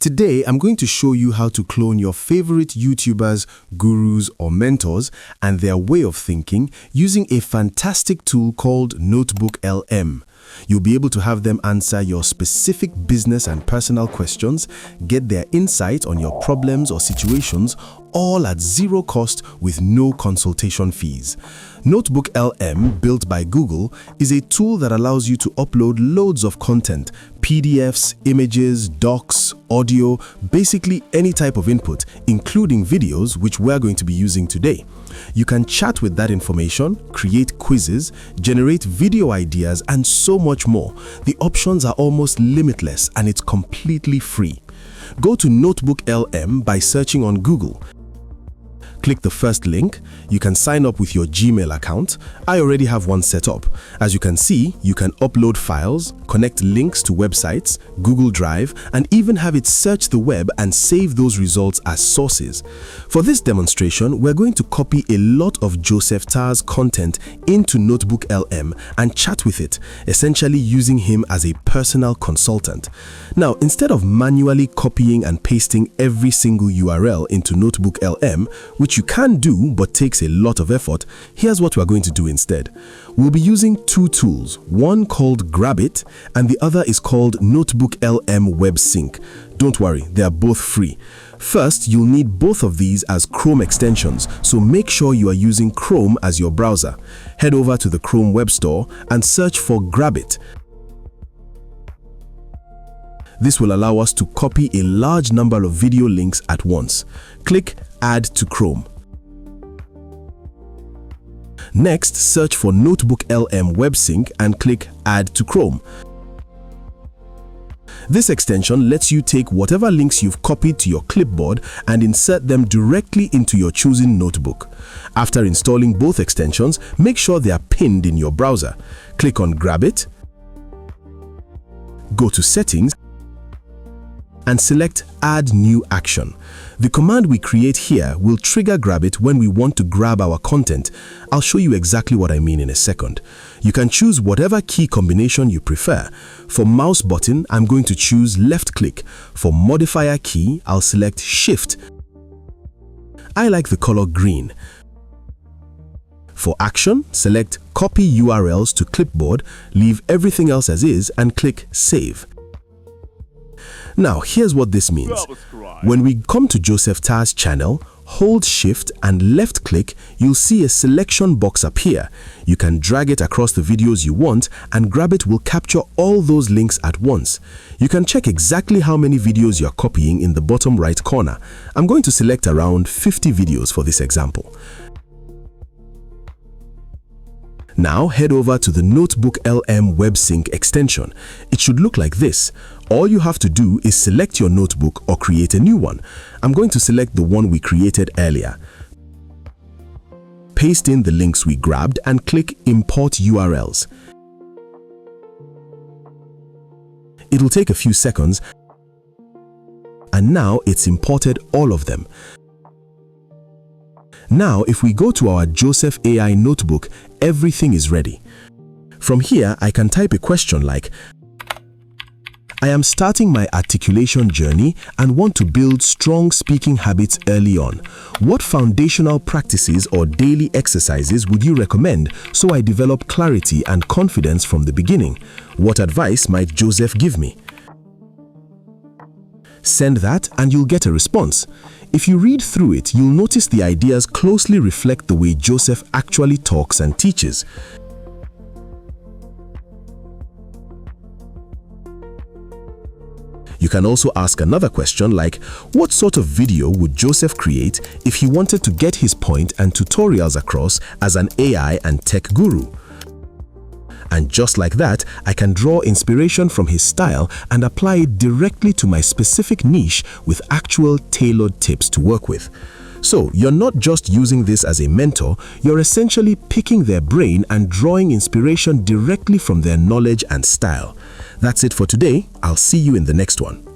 Today, I'm going to show you how to clone your favorite YouTubers, gurus, or mentors and their way of thinking using a fantastic tool called NotebookLM. You'll be able to have them answer your specific business and personal questions, get their insight on your problems or situations, all at zero cost with no consultation fees. NotebookLM, built by Google, is a tool that allows you to upload loads of content, PDFs, images, docs, audio, basically any type of input, including videos, which we're going to be using today. You can chat with that information, create quizzes, generate video ideas, and so much more. The options are almost limitless and it's completely free. Go to NotebookLM by searching on Google. Click the first link. You can sign up with your Gmail account. I already have one set up. As you can see, you can upload files, connect links to websites, Google Drive, and even have it search the web and save those results as sources. For this demonstration, we're going to copy a lot of Joseph Tar's content into NotebookLM and chat with it, essentially using him as a personal consultant. Now, instead of manually copying and pasting every single URL into NotebookLM, which you can do but takes a lot of effort, here's what we're going to do instead. We'll be using two tools, one called Grabit and the other is called NotebookLM Web Sync. Don't worry, they are both free. First, you'll need both of these as Chrome extensions, so make sure you are using Chrome as your browser. Head over to the Chrome Web Store and search for Grabit. This will allow us to copy a large number of video links at once. Click Add to Chrome. Next, search for NotebookLM Web Sync and click Add to Chrome. This extension lets you take whatever links you've copied to your clipboard and insert them directly into your chosen notebook. After installing both extensions, make sure they are pinned in your browser. Click on Grabit, go to Settings, and select Add New Action. The command we create here will trigger Grabit when we want to grab our content. I'll show you exactly what I mean in a second. You can choose whatever key combination you prefer. For mouse button, I'm going to choose left click. For modifier key, I'll select Shift. I like the color green. For action, select Copy URLs to clipboard, leave everything else as is, and click Save. Now, here's what this means. When we come to Joseph Tar's channel, hold Shift and left click, you'll see a selection box appear. You can drag it across the videos you want and Grabit will capture all those links at once. You can check exactly how many videos you're copying in the bottom right corner. I'm going to select around 50 videos for this example. Now head over to the NotebookLM Web Sync extension. It should look like this. All you have to do is select your notebook or create a new one. I'm going to select the one we created earlier. Paste in the links we grabbed and click Import URLs. It'll take a few seconds and now it's imported all of them. Now, if we go to our Joseph AI notebook, everything is ready. From here, I can type a question like, I am starting my articulation journey and want to build strong speaking habits early on. What foundational practices or daily exercises would you recommend so I develop clarity and confidence from the beginning? What advice might Joseph give me? Send that and you'll get a response. If you read through it, you'll notice the ideas closely reflect the way Joseph actually talks and teaches. You can also ask another question like, what sort of video would Joseph create if he wanted to get his point and tutorials across as an AI and tech guru? And just like that, I can draw inspiration from his style and apply it directly to my specific niche with actual tailored tips to work with. So you're not just using this as a mentor, you're essentially picking their brain and drawing inspiration directly from their knowledge and style. That's it for today. I'll see you in the next one.